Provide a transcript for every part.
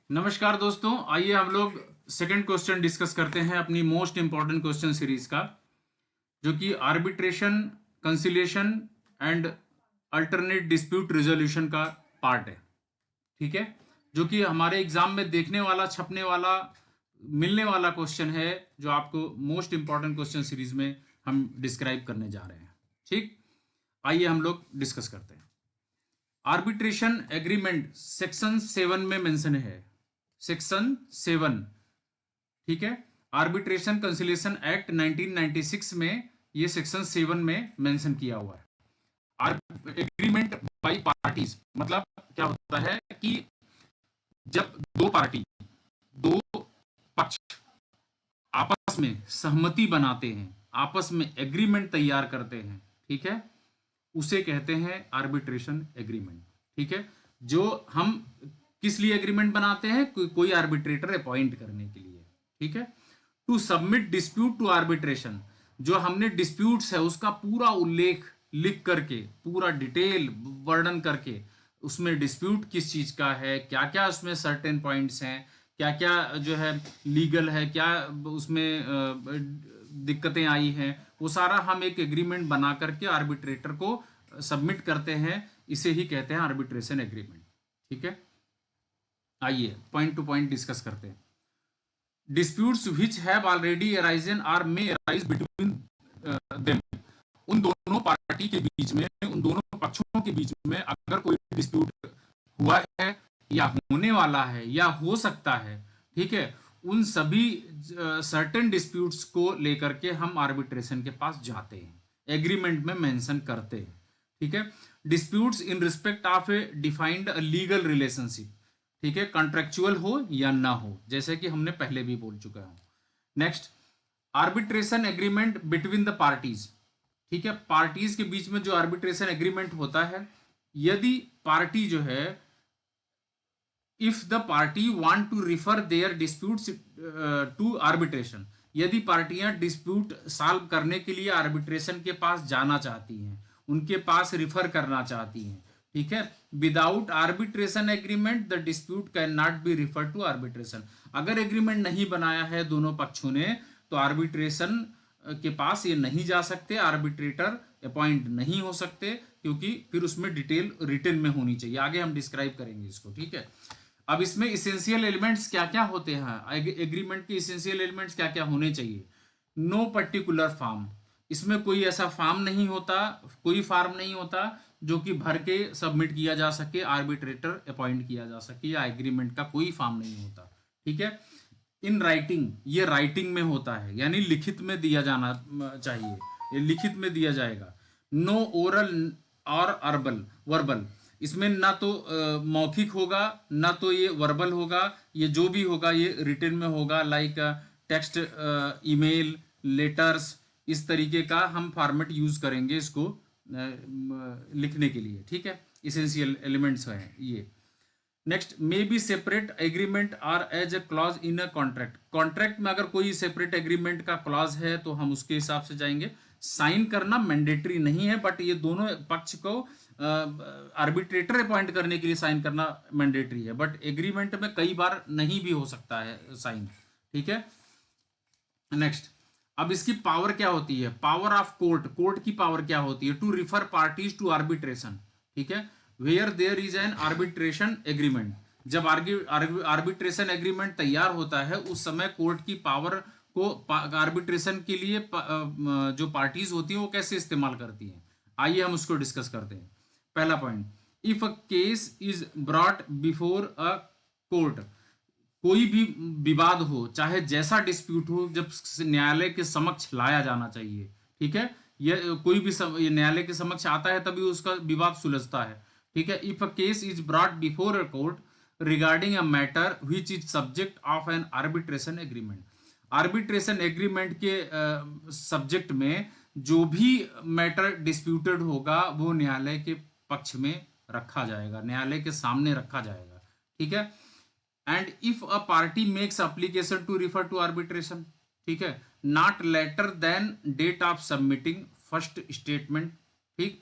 नमस्कार दोस्तों, आइए हम लोग सेकंड क्वेश्चन डिस्कस करते हैं अपनी मोस्ट इंपॉर्टेंट क्वेश्चन सीरीज का, जो कि arbitration, conciliation and alternate dispute resolution का पार्ट है। ठीक है, जो कि हमारे एग्जाम में देखने वाला, छपने वाला, मिलने वाला क्वेश्चन है, जो आपको मोस्ट इंपॉर्टेंट क्वेश्चन सीरीज में हम डिस्क्राइब करने जा रहे हैं। ठीक, आइए हम लोग डिस्कस करते हैं। आर्बिट्रेशन एग्रीमेंट सेक्शन 7 में मेंशन है, सेक्शन 7। ठीक है, आर्बिट्रेशन कंसिलिएशन एक्ट 1996 में ये सेक्शन 7 में मेंशन किया हुआ है। एग्रीमेंट बाय पार्टीज मतलब क्या होता है कि जब दो पार्टी, दो पक्ष आपस में सहमति बनाते हैं, आपस में एग्रीमेंट तैयार करते हैं, ठीक है, उसे कहते हैं आर्बिट्रेशन एग्रीमेंट। ठीक है, जो हम किस लिए एग्रीमेंट बनाते हैं? कोई आर्बिट्रेटर अपॉइंट करने के लिए। ठीक है, to submit dispute to arbitration, जो हमने डिस्प्यूट्स है उसका पूरा उल्लेख लिख करके, पूरा डिटेल वर्णन करके, उसमें डिस्प्यूट किस चीज का है, क्या क्या उसमें सर्टेन पॉइंट्स हैं, क्या क्या जो है लीगल है, क्या उसमें दिक्कतें आई हैं, वो सारा हम एक एग्रीमेंट बना करके आर्बिट्रेटर को सबमिट करते हैं। इसे ही कहते हैं आर्बिट्रेशन एग्रीमेंट। ठीक है, आइए पॉइंट टू पॉइंट डिस्कस करते हैं। Disputes which have already arisen or may arise between them, उन दोनों पार्टी के बीच में, उन दोनों पक्षों के बीच में अगर कोई डिस्प्यूट हुआ है या होने वाला है या हो सकता है, ठीक है, उन सभी सर्टेन डिस्प्यूट्स को लेकर के हम आर्बिट्रेशन के पास जाते हैं, एग्रीमेंट में मेंशन करते हैं। ठीक है, disputes in respect of A defined legal relationship, ठीक है, कॉन्ट्रेक्चुअल हो या ना हो, जैसे कि हमने पहले भी बोल चुका हूं। Next, arbitration agreement between the parties. ठीक है, पार्टीज के बीच में जो आर्बिट्रेशन एग्रीमेंट होता है, यदि पार्टी जो है, if the party want to refer their disputes to arbitration, यदि पार्टियां डिस्प्यूट सॉल्व करने के लिए आर्बिट्रेशन के पास जाना चाहती हैं, उनके पास रिफर करना चाहती हैं, ठीक है, without arbitration agreement the dispute can not be refer to arbitration. अगर एग्रीमेंट नहीं बनाया है दोनों पक्षों ने, तो आर्बिट्रेशन के पास ये नहीं जा सकते, आर्बिट्रेटर अपॉइंट नहीं हो सकते, क्योंकि फिर उसमें डिटेल रिटन में होनी चाहिए। आगे हम डिस्क्राइब करेंगे इसको। ठीक है, अब इसमें इसेंशियल एलिमेंट्स क्या क्या होते हैं, एग्रीमेंट के इसेंशियल एलिमेंट्स क्या क्या होने चाहिए? नो पर्टिकुलर फॉर्म, इसमें कोई ऐसा फॉर्म नहीं होता, कोई फॉर्म नहीं होता जो कि भर के सबमिट किया जा सके, आर्बिट्रेटर अपॉइंट किया जा सके, या एग्रीमेंट का कोई फॉर्म नहीं होता। ठीक है, इन राइटिंग, ये राइटिंग में होता है, यानी लिखित में दिया जाना चाहिए, ये लिखित में दिया जाएगा। नो ओरल और अर्बल वर्बल, इसमें ना तो मौखिक होगा, ना तो ये वर्बल होगा, ये जो भी होगा ये रिटन में होगा, लाइक टेक्स्ट, ईमेल, लेटर्स, इस तरीके का हम फॉर्मेट यूज करेंगे इसको लिखने के लिए। ठीक है, इसेंशियल एलिमेंट्स हैं ये। Next, may be separate agreement or as a clause in a contract, contract में अगर कोई सेपरेट एग्रीमेंट का क्लॉज है तो हम उसके हिसाब से जाएंगे। साइन करना मैंडेटरी नहीं है, बट ये दोनों पक्ष को आर्बिट्रेटर अपॉइंट करने के लिए साइन करना मैंडेटरी है, बट एग्रीमेंट में कई बार नहीं भी हो सकता है साइन। ठीक है, नेक्स्ट, अब इसकी पावर क्या होती है? पावर ऑफ कोर्ट, कोर्ट की पावर क्या होती है? To refer parties to arbitration. ठीक है, where there is an arbitration agreement, जब आर्बिट्रेशन एग्रीमेंट तैयार होता है, उस समय कोर्ट की पावर को आर्बिट्रेशन के लिए जो पार्टीज होती हैं वो कैसे इस्तेमाल करती हैं, आइए हम उसको डिस्कस करते हैं। पहला point, if a case is brought before a court, कोई भी विवाद हो, चाहे जैसा डिस्प्यूट हो, जब न्यायालय के समक्ष लाया जाना चाहिए। ठीक है, यह कोई भी ये न्यायालय के समक्ष आता है तभी उसका विवाद सुलझता है। ठीक है, if a case is brought before a court regarding a matter which is subject of N arbitration agreement, arbitration agreement के सब्जेक्ट में जो भी मैटर डिस्प्यूटेड होगा वो न्यायालय के पक्ष में रखा जाएगा, न्यायालय के सामने रखा जाएगा। ठीक है, and if a party makes application to refer to arbitration, ठीक है, not later than date of submitting first statement, ठीक,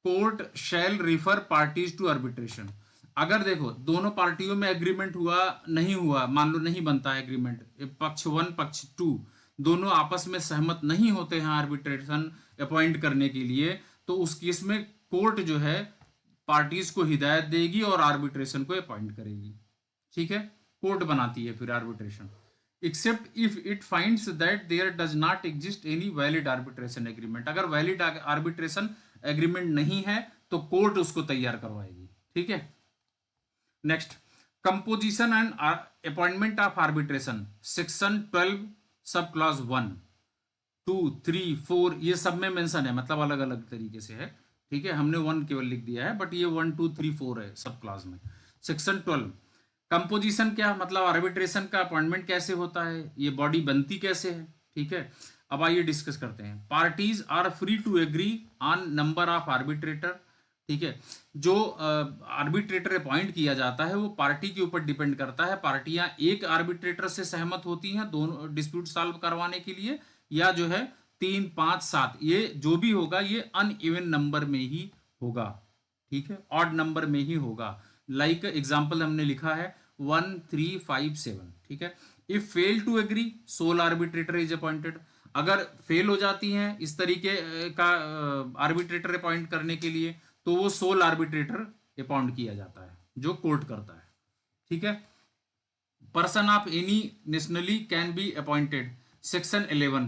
court shall refer parties to arbitration. अगर देखो दोनों पार्टियों में एग्रीमेंट हुआ नहीं हुआ, मान लो नहीं बनता है एग्रीमेंट, पक्ष 1 पक्ष 2 दोनों आपस में सहमत नहीं होते हैं आर्बिट्रेशन अपॉइंट करने के लिए, तो उस केस में कोर्ट जो है पार्टीज को हिदायत देगी और आर्बिट्रेशन को अपॉइंट करेगी। ठीक है, कोर्ट बनाती है फिर arbitration, except if it finds that there does not exist any valid arbitration agreement. अगर वैलिड आर्बिट्रेशन एग्रीमेंट नहीं है तो कोर्ट उसको तैयार करवाएगी। ठीक है, next, composition and appointment of arbitration, section 12 sub clause 1 2 3 4 ये सब में मेंशन है, मतलब अलग अलग तरीके से है। ठीक है, हमने 1 केवल लिख दिया है, बट ये 1 2 3 4 है सब क्लॉज में। सेक्शन 12 कंपोजिशन क्या, मतलब आर्बिट्रेशन का अपॉइंटमेंट कैसे होता है, ये बॉडी बनती कैसे है। ठीक है, अब आइए डिस्कस करते हैं। Parties are free to agree on number of arbitrator. ठीक है, जो आर्बिट्रेटर अपॉइंट किया जाता है वो पार्टी के ऊपर डिपेंड करता है। पार्टियां एक आर्बिट्रेटर से सहमत होती हैं दोनों डिस्प्यूट सॉल्व करवाने के लिए, या जो है 3 5 7 ये जो भी होगा ये अनइवन नंबर में ही होगा। ठीक है, ऑड नंबर में ही होगा। लाइक एग्जाम्पल हमने लिखा है 1 3 5 7। ठीक है, if fail to agree sole arbitrator is appointed. अगर फेल हो जाती हैं इस तरीके का आर्बिट्रेटर अपॉइंट करने के लिए तो वो सोल आर्बिट्रेटर अपॉइंट किया जाता है जो कोर्ट करता है। ठीक है, person of any nationally can be appointed, section 11।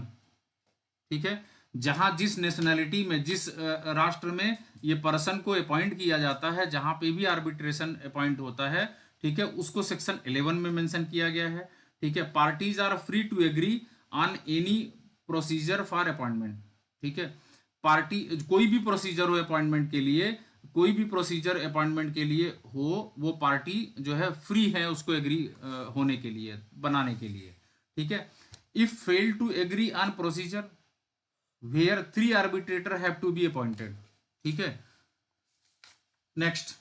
ठीक है, जहां जिस नेशनैलिटी में जिस राष्ट्र में ये पर्सन को अपॉइंट किया जाता है, जहां पे भी आर्बिट्रेशन अपॉइंट होता है, ठीक है, उसको सेक्शन 11 में मेंशन किया गया है। ठीक है, parties are free to agree on any procedure for appointment. ठीक है, पार्टी कोई भी प्रोसीजर हो अपॉइंटमेंट के लिए, कोई भी प्रोसीजर अपॉइंटमेंट के लिए हो, वो पार्टी जो है फ्री है उसको एग्री होने के लिए, बनाने के लिए। ठीक है, if fail to agree on procedure where 3 arbitrator have to be appointed. ठीक है, next,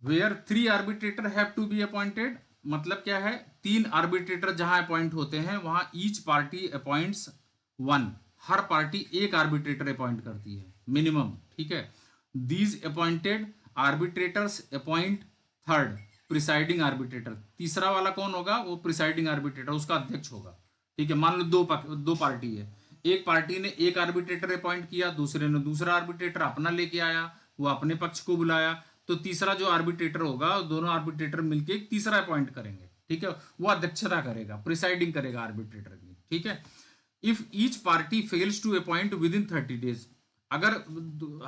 where 3 arbitrator have to be appointed मतलब क्या है, 3 आर्बिट्रेटर जहां अपॉइंट होते हैं वहां ईच पार्टी अपॉइंट्स 1, हर पार्टी एक आर्बिट्रेटर अपॉइंट करती है मिनिमम। ठीक है, these appointed arbitrators appoint third presiding arbitrator. तीसरा वाला कौन होगा, वो प्रिसाइडिंग आर्बिट्रेटर, उसका अध्यक्ष होगा। ठीक है, मान लो दो पार्टी है, एक पार्टी ने एक आर्बिट्रेटर अपॉइंट किया, दूसरे ने दूसरा आर्बिट्रेटर अपना लेके आया, वो अपने पक्ष को बुलाया, तो तीसरा जो आर्बिट्रेटर होगा दोनों आर्बिट्रेटर मिलके एक तीसरा अपॉइंट करेंगे। ठीक है, वो अध्यक्षता करेगा, प्रिसाइडिंग करेगा आर्बिट्रेटर की। ठीक है, if each party fails to appoint within 30 days, अगर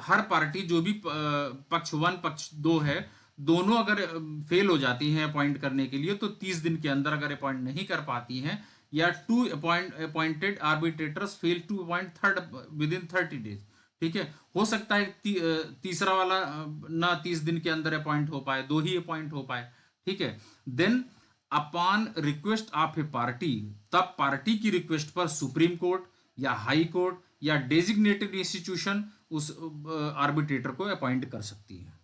हर पार्टी जो भी पक्ष 1 पक्ष 2 है दोनों अगर फेल हो जाती हैं अपॉइंट करने के लिए, तो 30 दिन के अंदर अगर अपॉइंट नहीं कर पाती हैं, या 2 appointed arbitrators fail to appoint third within 30 days. ठीक है, हो सकता है तीसरा वाला ना 30 दिन के अंदर अपॉइंट हो पाए, 2 ही अपॉइंट हो पाए। ठीक है, then upon request of a party, तब पार्टी की रिक्वेस्ट पर सुप्रीम कोर्ट या हाई कोर्ट या डेजिग्नेटेड इंस्टीट्यूशन उस आर्बिट्रेटर को अपॉइंट कर सकती है।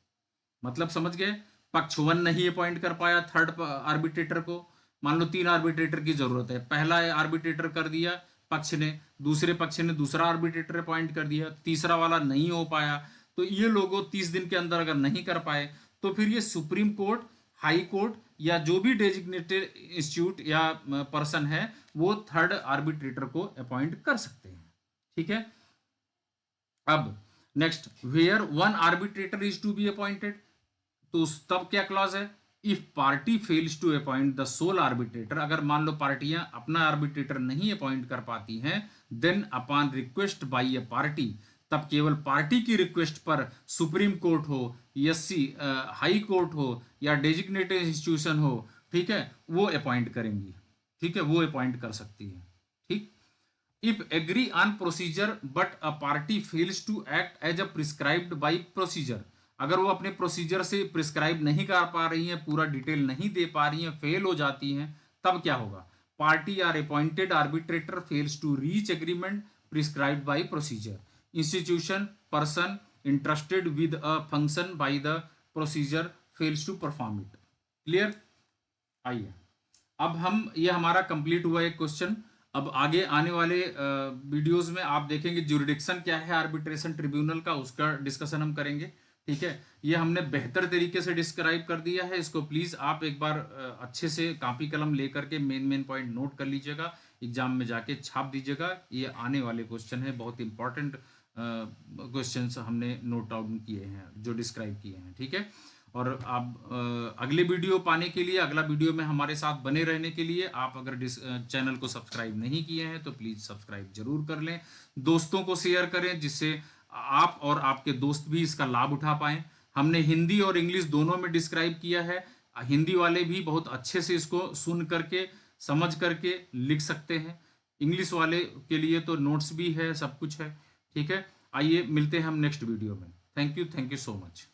मतलब समझ गए, पक्ष 1 नहीं अपॉइंट कर पाया थर्ड आर्बिट्रेटर को, मान लो 3 आर्बिट्रेटर की जरूरत है, पहला आर्बिट्रेटर कर दिया पक्ष ने, दूसरे पक्ष ने दूसरा आर्बिट्रेटर अपॉइंट कर दिया, तीसरा वाला नहीं हो पाया, तो ये लोगों 30 दिन के अंदर अगर नहीं कर पाए तो फिर ये सुप्रीम कोर्ट, हाई कोर्ट या जो भी डेजिग्नेटेड इंस्टीट्यूट या पर्सन है वो थर्ड आर्बिट्रेटर को अपॉइंट कर सकते हैं। ठीक है, अब next, where 1 arbitrator is to be appointed, तो तब क्या क्लॉज है, if party fails to appoint the sole arbitrator, अगर मान लो पार्टियां अपना आर्बिट्रेटर नहीं अपॉइंट कर पाती हैं, then upon request by a party, तब केवल पार्टी की रिक्वेस्ट पर सुप्रीम कोर्ट हो, एससी हाई कोर्ट हो या डेजिग्नेटेड इंस्टीट्यूशन हो, ठीक है, वो अपॉइंट करेंगी। ठीक है, वो अपॉइंट कर सकती है। ठीक, if agree on procedure but a party fails to act as a prescribed by procedure, अगर वो अपने प्रोसीजर से प्रिस्क्राइब नहीं कर पा रही हैं, पूरा डिटेल नहीं दे पा रही हैं, फेल हो जाती हैं, तब क्या होगा, party or appointed arbitrator fails to reach agreement prescribed by procedure, institution person interested with a function by the procedure fails to perform it. Clear? आइए अब हम, ये हमारा कंप्लीट हुआ एक क्वेश्चन। अब आगे आने वाले वीडियोस में आप देखेंगे ज्यूरिडिक्शन क्या है आर्बिट्रेशन ट्रिब्यूनल का, उसका डिस्कशन हम करेंगे। ठीक है, ये हमने बेहतर तरीके से डिस्क्राइब कर दिया है। इसको प्लीज आप एक बार अच्छे से कॉपी कलम लेकर के मेन पॉइंट नोट कर लीजिएगा, एग्जाम में जाके छाप दीजिएगा। ये आने वाले क्वेश्चन है, बहुत इंपॉर्टेंट क्वेश्चंस हमने नोट डाउन किए हैं, जो डिस्क्राइब किए हैं। ठीक है, और आप अगले वीडियो पाने के लिए, अगला वीडियो में हमारे साथ बने रहने के लिए, आप अगर चैनल को सब्सक्राइब नहीं किए हैं तो प्लीज सब्सक्राइब जरूर कर लें, दोस्तों को शेयर करें, जिससे आप और आपके दोस्त भी इसका लाभ उठा पाएं। हमने हिंदी और इंग्लिश दोनों में डिस्क्राइब किया है। हिंदी वाले भी बहुत अच्छे से इसको सुन करके, समझ करके लिख सकते हैं। इंग्लिश वाले के लिए तो नोट्स भी है, सब कुछ है। ठीक है, आइए मिलते हैं हम नेक्स्ट वीडियो में। Thank you so much.